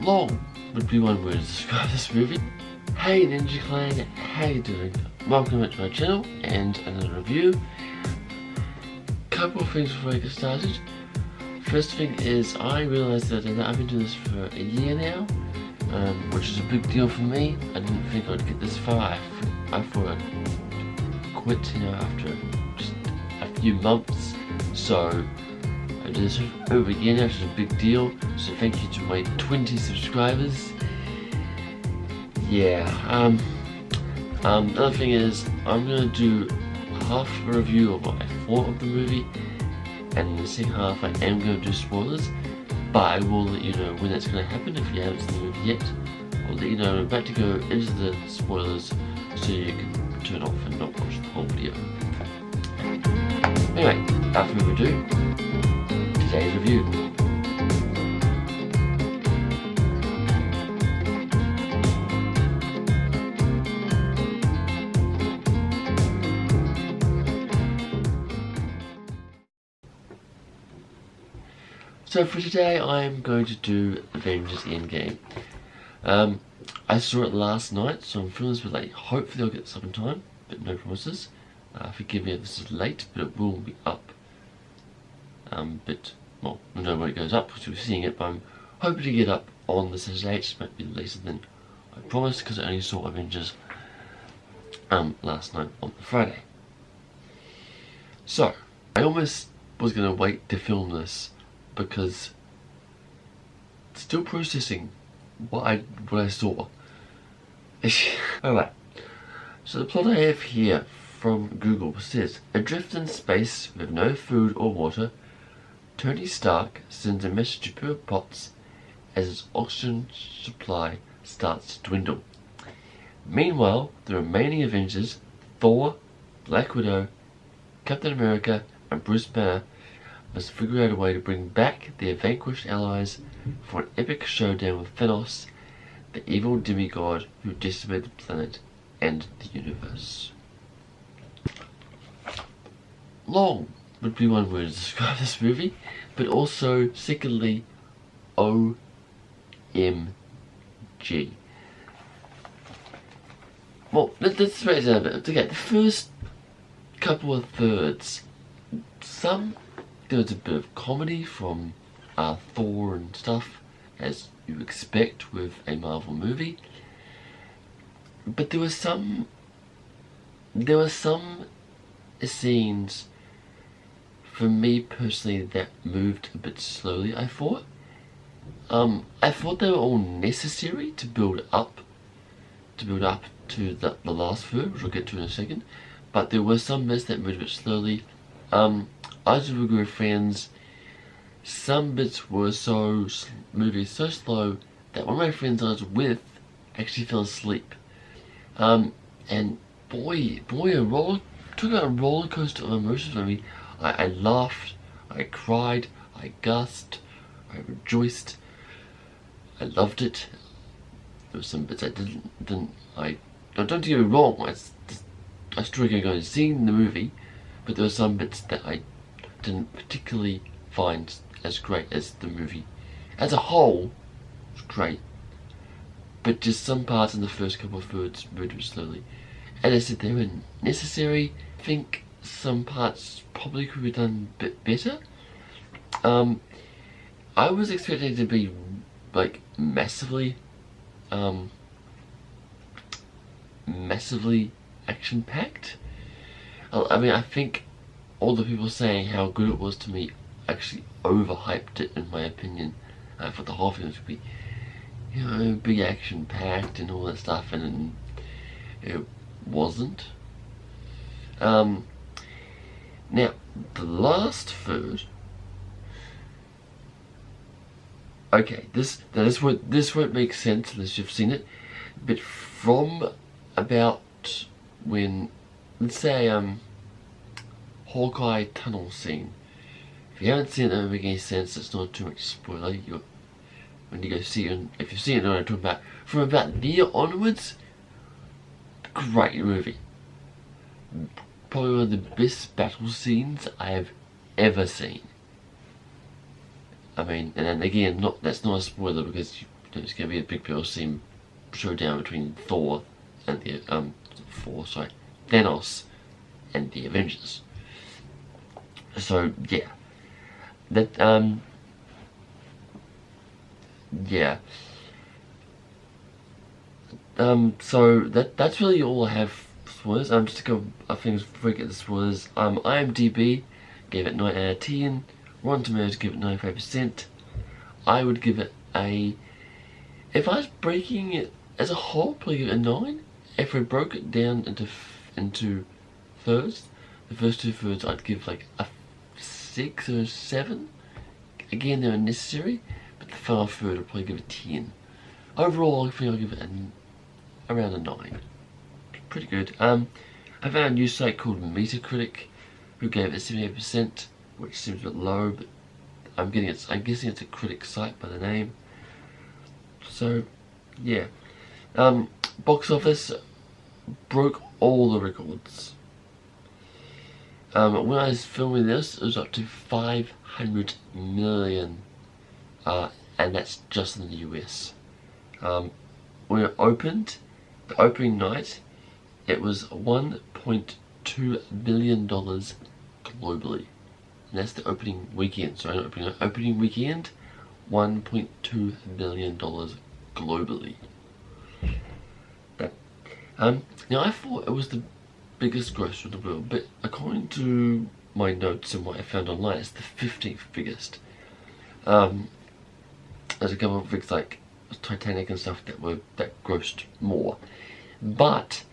long would be one word to describe this movie. Hey Ninja Clan, how you doing? Welcome back to my channel and another review. Couple of things before I get started. First thing is, I realised that I've been doing this for a year now, which is a big deal for me. I didn't think I'd get this far. I thought I'd quit, after just a few months. So I did this for over a year now, which is a big deal. So thank you to my 20 subscribers. Yeah. Another thing is, I'm gonna do half a review of what I thought of the movie, and in the second half I am going to do spoilers, but I will let you know when that's going to happen if you haven't seen the movie yet. I'll let you know I'm about to go into the spoilers so you can turn off and not watch the whole video. Anyway, without further ado, today's review. So for today I'm going to do Avengers Endgame. I saw it last night, so I'm feeling this bit late. Hopefully I'll get this up in time, but no promises. Forgive me if this is late, but it will be up. Well, we'll know when it goes up because we're seeing it, but I'm hoping to get up on the Saturday. It just might be later than I promised because I only saw Avengers last night on the Friday. So, I almost was going to wait to film this because still processing what I saw. Alright, so the plot I have here from Google says, adrift in space with no food or water, Tony Stark sends a message to Pepper Potts as his oxygen supply starts to dwindle. Meanwhile, the remaining Avengers, Thor, Black Widow, Captain America and Bruce Banner must figure out a way to bring back their vanquished allies for an epic showdown with Thanos, the evil demigod who decimated the planet and the universe. Long would be one word to describe this movie, but also, secondly, OMG. Well, let's break it down a bit. Okay, the first couple of thirds, there was a bit of comedy from Thor and stuff, as you expect with a Marvel movie. But there were some scenes, for me personally, that moved a bit slowly, I thought. I thought they were all necessary to build up to the last third, which we'll get to in a second. But there were some bits that moved a bit slowly. As we were friends, some bits were moving so slow that one of my friends I was with actually fell asleep. And boy, talk about a roller coaster of emotions for me. I laughed, I cried, I gasped, I rejoiced, I loved it. There were some bits I don't get me wrong, I still go and see the movie, but there were some bits that I didn't particularly find as great as the movie. As a whole, it was great, but just some parts in the first couple of thirds moved slowly. As I said, they were necessary. I think some parts probably could be done a bit better. I was expecting it to be like massively action-packed. I mean, I think all the people saying how good it was to me actually overhyped it, in my opinion. For the whole film to be, big action-packed and all that stuff, and it wasn't. Now, the last third. Okay, this won't make sense unless you've seen it, but from about when, let's say, Hawkeye tunnel scene. If you haven't seen it, that won't make any sense. It's not too much spoiler. When you go see it, if you've seen it, I know what I'm talking about. From about there onwards, great movie. Probably one of the best battle scenes I have ever seen. I mean, and then again, that's not a spoiler because there's going to be a big battle scene showdown between Thor and the Thanos and the Avengers. So yeah, that yeah. So that's really all I have for spoilers. Just to go things before we get the spoilers. IMDb gave it 9 out of 10. Rotten Tomatoes give it 95%. I would give it a, if I was breaking it as a whole, probably give it a 9. If I broke it down into thirds, the first 2 thirds I'd give like a 6 or 7. Again, they're unnecessary, but the final third I'd probably give it 10. Overall, I think I'll give it around a 9. Pretty good. I found a news site called Metacritic who gave it 78%, which seems a bit low, but I'm guessing it's a critic site by the name. So yeah. Box office broke all the records. When I was filming this, it was up to 500 million, and that's just in the US. When it opened, the opening night, it was $1.2 billion globally. And that's the opening weekend. Sorry, not opening night. Opening weekend, $1.2 billion globally. Now I thought it was the biggest grosser in the world, but according to my notes and what I found online, it's the 15th biggest. There's a couple of things like Titanic and stuff that grossed more, but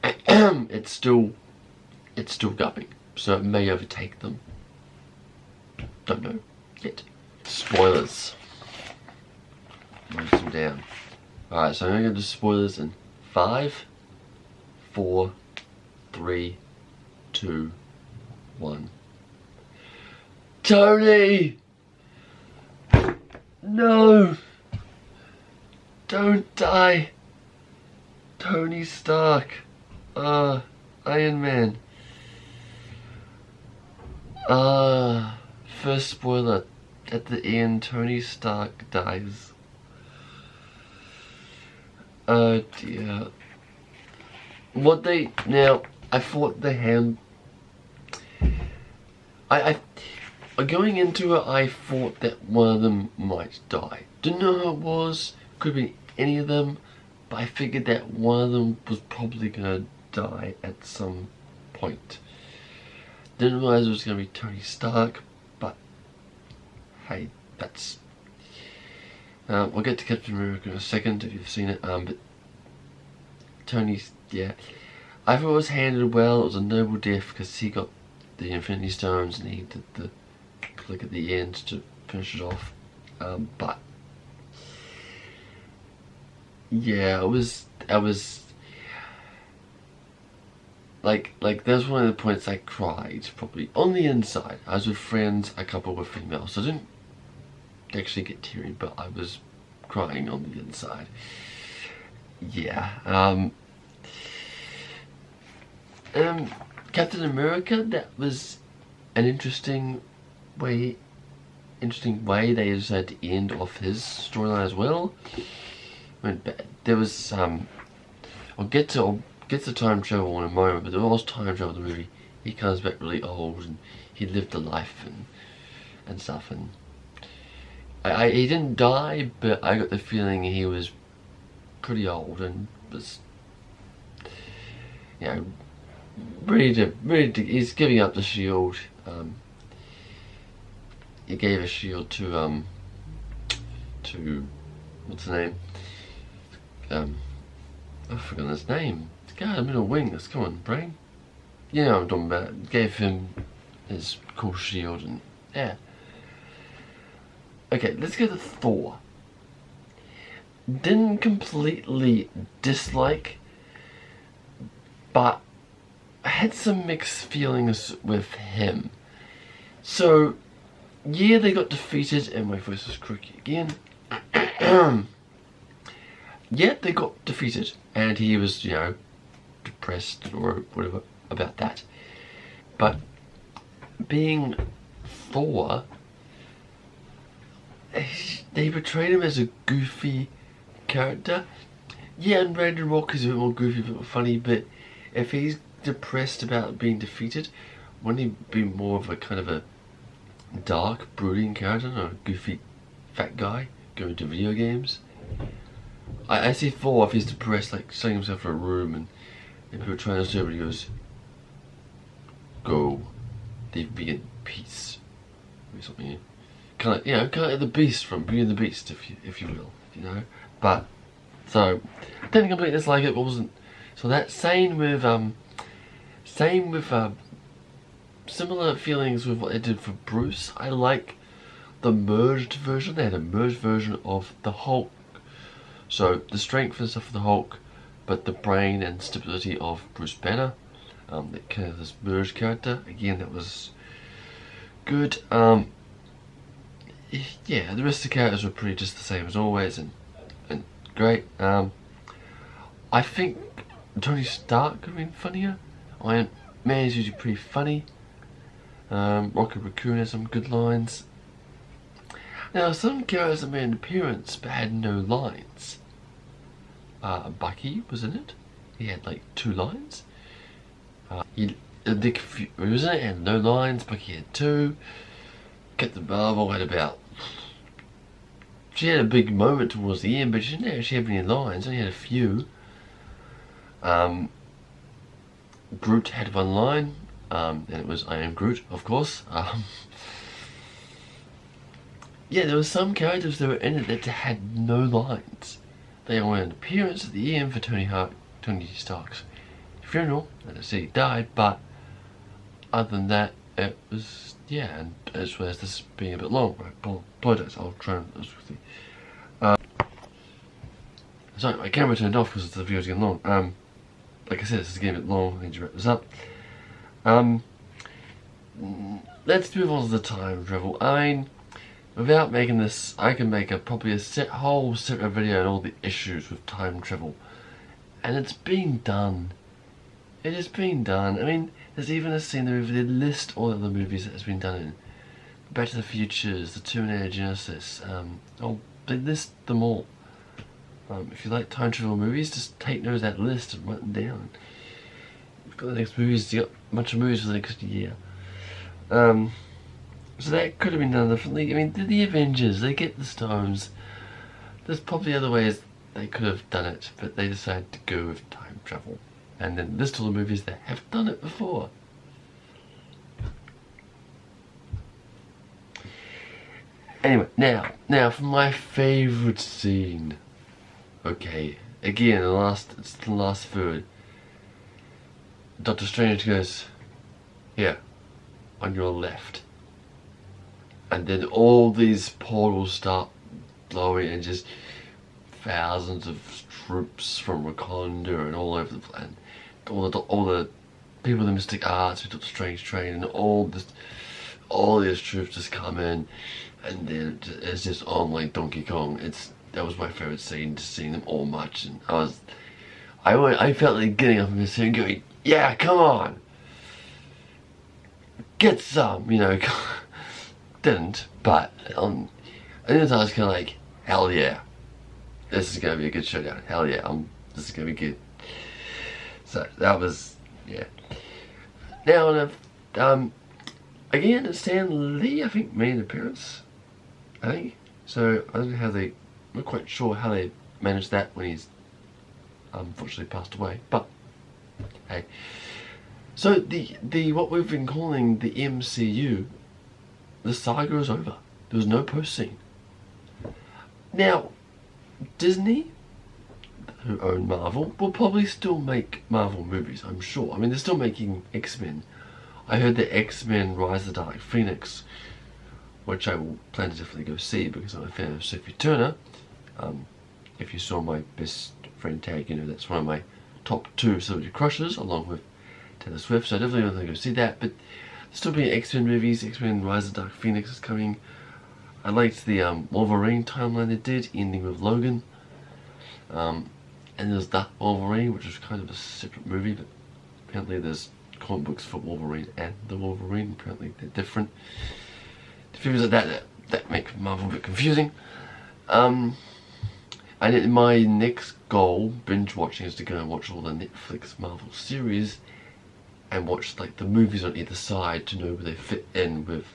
it's still going, so it may overtake them. Don't know yet. Spoilers. Write them down. Alright, so I'm going to go to spoilers in 5, 4, 3, 2, 1. Tony! No! Don't die! Tony Stark! Iron Man. First spoiler. At the end, Tony Stark dies. Oh dear. Now, I thought the hand... Going into it, I thought that one of them might die. Didn't know who it was, could have been any of them, but I figured that one of them was probably gonna die at some point. Didn't realize it was gonna be Tony Stark, but hey, that's... we'll get to Captain America in a second if you've seen it, but Tony's, yeah. I thought it was handled well. It was a noble death because he got the Infinity Stones and he did the click at the end to finish it off. But yeah, I was like that was one of the points I cried probably on the inside. I was with friends, a couple were female, so I didn't actually get teary, but I was crying on the inside. Yeah. Captain America, that was an interesting way they decided to end off his storyline as well. I mean, there was I'll get to time travel in a moment, but there was time travel in the movie. He comes back really old and he lived a life and stuff, and he didn't die, but I got the feeling he was pretty old and was, you know, ready to he's giving up the shield. He gave a shield to what's the name? I've forgotten his name. The guy in the middle wings. Come on, brain. You know what I'm talking about. Gave him his cool shield and yeah. Okay, let's go to Thor. Didn't completely dislike, but I had some mixed feelings with him. So, yeah, they got defeated, and my voice is croaky again. Yeah, they got defeated, and he was, you know, depressed or whatever about that. But being Thor, they portrayed him as a goofy character. Yeah, and Ragnarok is a bit more goofy, a bit more funny, but if he's depressed about being defeated, wouldn't he be more of a kind of a dark, brooding character, not a goofy fat guy going to video games? I see Thor, if he's depressed, like shutting himself in a room and people are trying to serve it, he goes, "Go, leave me in peace," or something. Kind of like the Beast from Beauty and the Beast, if you will, you know. But so I didn't completely dislike it, but wasn't. So that same with similar feelings with what they did for Bruce. I like the merged version. They had a merged version of the Hulk. So the strength and stuff of the Hulk, but the brain and stability of Bruce Banner. That kind of this merged character. Again, that was good. Yeah, the rest of the characters were pretty just the same as always, and great. I think Tony Stark could have been funnier. Iron Man is usually pretty funny. Rocket Raccoon has some good lines. Now, some characters that made an appearance but had no lines. Bucky was in it. He had like 2 lines. Nick Fury was in it, had no lines. Bucky had 2. Captain Marvel had about. She had a big moment towards the end, but she didn't actually have any lines. Only had a few. Groot had 1 line, and it was "I am Groot," of course. Yeah, there were some characters that were in it that had no lines. They only had an appearance at the end for Tony Stark's funeral, and I see he died, but other than that, it was, yeah, and as well as this being a bit long, I apologise, I'll try and quickly. Sorry, my camera turned off because the video's getting long. Like I said, this is getting a bit long, I need to wrap this up. Let's move on to the time travel. I mean, without making this, I can make probably a whole separate video on all the issues with time travel. And it's being done. It is being done. I mean, there's even a scene where they list all of the movies that has been done in. Back to the Futures, the Terminator Genesis, they list them all. If you like time travel movies, just take note of that list and write them down. You've got the next movies, you got a bunch of movies for the next year. So that could have been done differently. I mean, the Avengers, they get the stones. There's probably other ways they could have done it, but they decided to go with time travel. And then list all the movies that have done it before. Anyway, now for my favourite scene. Okay, again, it's the last third. Doctor Strange goes, "Here, on your left." And then all these portals start blowing and just thousands of troops from Wakanda and all over the planet. All the people in the Mystic Arts who Doctor Strange trained, and all these troops just come in, and then it's just on like Donkey Kong. That was my favourite scene, just seeing them all march, and I felt like getting up in this and going, "Yeah, come on, get some," you know. Didn't, but I think I was kind of like, hell yeah, this is gonna be a good showdown. Hell yeah, this is gonna be good. So that was, yeah. Now, again, Stan Lee, I think, made an appearance. I think so. I don't know how I'm not quite sure how they managed that when he's unfortunately passed away. But hey, so the what we've been calling the MCU. The saga is over. There was no post scene. Now, Disney, who own Marvel, will probably still make Marvel movies, I'm sure. I mean, they're still making X-Men. I heard that X-Men Rise of the Dark Phoenix, which I will plan to definitely go see because I'm a fan of Sophie Turner. If you saw my best friend tag, you know that's one of my top 2 celebrity crushes, along with Taylor Swift, so I definitely want to go see that. But still being X-Men movies. X-Men Rise of the Dark Phoenix is coming. I liked the Wolverine timeline they did, ending with Logan. And there's that Wolverine, which is kind of a separate movie, but apparently there's comic books for Wolverine and the Wolverine. Apparently they're different. The figures like that that make Marvel a bit confusing. And my next goal, binge watching, is to go and watch all the Netflix Marvel series and watch like the movies on either side to know where they fit in with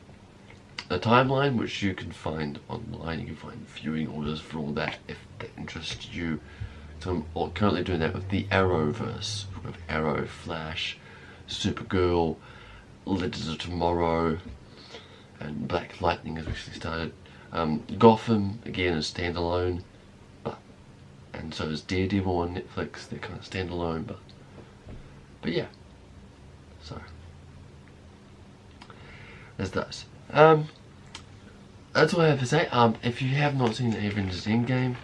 the timeline, which you can find online. You can find viewing orders for all that if that interests you. So I'm currently doing that with the Arrowverse, with Arrow, Flash, Supergirl, Legends of Tomorrow, and Black Lightning has recently started. Gotham again is standalone, and so is Daredevil on Netflix. They're kind of standalone, but yeah. So there's those. That's all I have to say. If you have not seen Avengers Endgame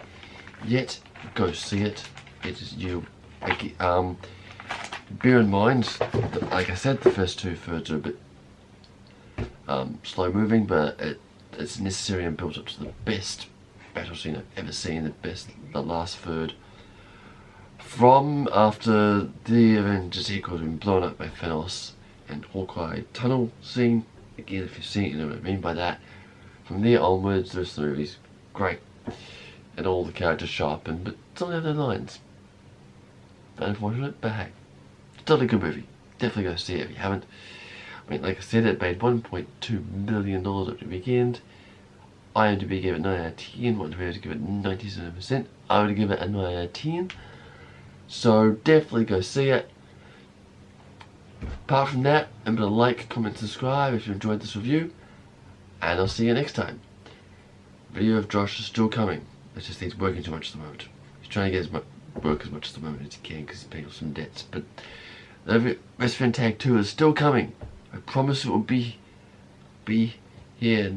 yet, go see it. It is you. Bear in mind that, like I said, the first 2/3 are a bit slow moving, but it's necessary and built up to the best battle scene I've ever seen. The last third. From after the Avengers headquarters been blown up by Thanos and Hawkeye tunnel scene. Again, if you've seen it, you know what I mean by that. From there onwards, the rest of the movie's great. And all the characters sharpened, but some have their lines. Unfortunate, but hey. Still a good movie. Definitely go see it if you haven't. I mean, like I said, it made $1.2 million over the weekend. IMDb gave it 9 out of 10. Rotten Tomatoes give it 97%. I would give it a 9 out of 10. So definitely go see it. Apart from that, remember to like, comment, subscribe if you enjoyed this review. And I'll see you next time. Video of Josh is still coming. It's just he's working too much at the moment. He's trying to get as much work as much at the moment as he can because he's paying off some debts. But the Best Friend Tag 2 is still coming. I promise it will be here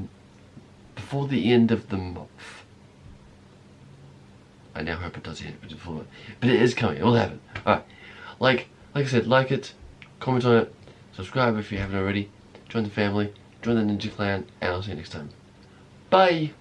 before the end of the month. I now hope it does end before that. But it is coming. It will happen. Alright. Like I said, like it, comment on it, subscribe if you haven't already, join the family, join the Ninja Clan, and I'll see you next time. Bye!